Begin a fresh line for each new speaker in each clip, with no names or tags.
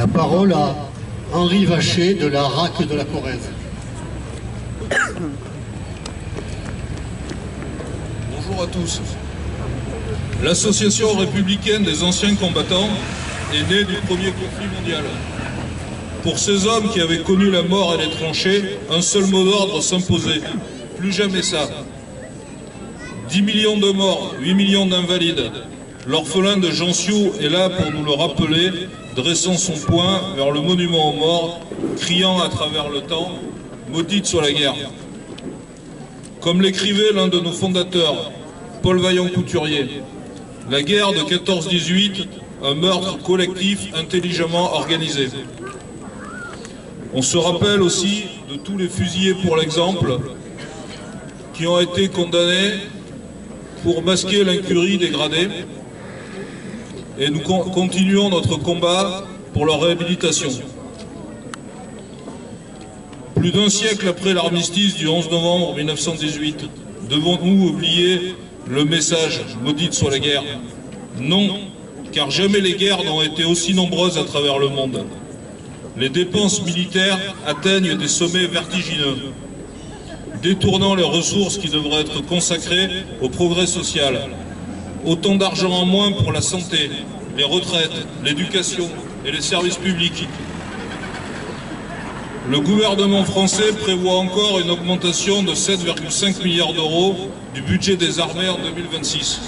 La parole à Henri Vacher de la RAC de la Corrèze.
Bonjour à tous. L'Association républicaine des anciens combattants est née du premier conflit mondial. Pour ces hommes qui avaient connu la mort et les tranchées, un seul mot d'ordre s'imposait. Plus jamais ça. 10 millions de morts, 8 millions d'invalides. L'orphelin de Jansiou est là pour nous le rappeler, dressant son poing vers le monument aux morts, criant à travers le temps « Maudite soit la guerre ». Comme l'écrivait l'un de nos fondateurs, Paul Vaillant-Couturier, la guerre de 14-18, un meurtre collectif intelligemment organisé. On se rappelle aussi de tous les fusillés pour l'exemple qui ont été condamnés pour masquer l'incurie dégradée et nous continuons notre combat pour leur réhabilitation. Plus d'un siècle après l'armistice du 11 novembre 1918, devons-nous oublier le message « Maudite soit la guerre » ? Non, car jamais les guerres n'ont été aussi nombreuses à travers le monde. Les dépenses militaires atteignent des sommets vertigineux, détournant les ressources qui devraient être consacrées au progrès social. Autant d'argent en moins pour la santé, les retraites, l'éducation et les services publics. Le gouvernement français prévoit encore une augmentation de 7,5 milliards d'euros du budget des armées en 2026.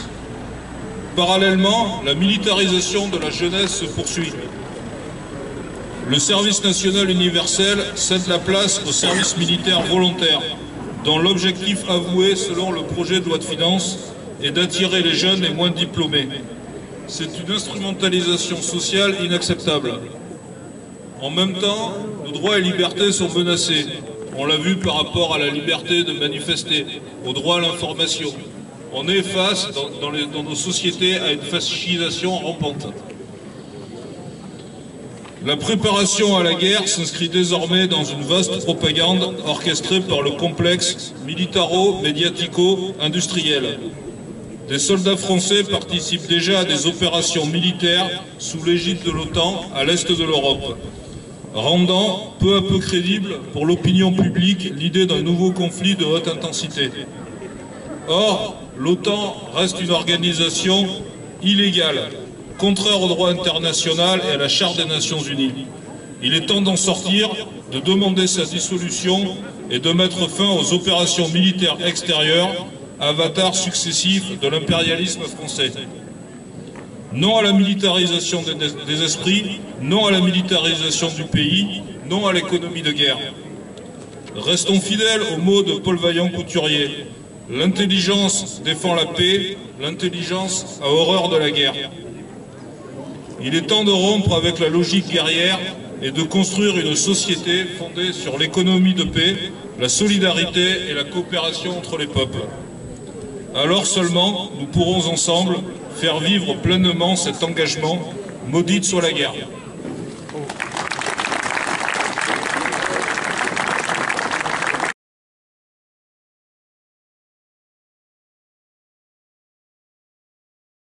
Parallèlement, la militarisation de la jeunesse se poursuit. Le service national universel cède la place au service militaire volontaire, dont l'objectif avoué, selon le projet de loi de finances, est d'attirer les jeunes et moins diplômés. C'est une instrumentalisation sociale inacceptable. En même temps, nos droits et libertés sont menacés. On l'a vu par rapport à la liberté de manifester, au droit à l'information. On est face, dans nos sociétés, à une fascisation rampante. La préparation à la guerre s'inscrit désormais dans une vaste propagande orchestrée par le complexe militaro-médiatico-industriel. Des soldats français participent déjà à des opérations militaires sous l'égide de l'OTAN à l'est de l'Europe, rendant peu à peu crédible pour l'opinion publique l'idée d'un nouveau conflit de haute intensité. Or, l'OTAN reste une organisation illégale, contraire au droit international et à la Charte des Nations Unies. Il est temps d'en sortir, de demander sa dissolution et de mettre fin aux opérations militaires extérieures, avatars successifs de l'impérialisme français. Non à la militarisation des esprits, non à la militarisation du pays, non à l'économie de guerre. Restons fidèles aux mots de Paul Vaillant-Couturier. L'intelligence défend la paix, l'intelligence a horreur de la guerre. Il est temps de rompre avec la logique guerrière et de construire une société fondée sur l'économie de paix, la solidarité et la coopération entre les peuples. Alors seulement, nous pourrons ensemble faire vivre pleinement cet engagement. Maudite soit la guerre.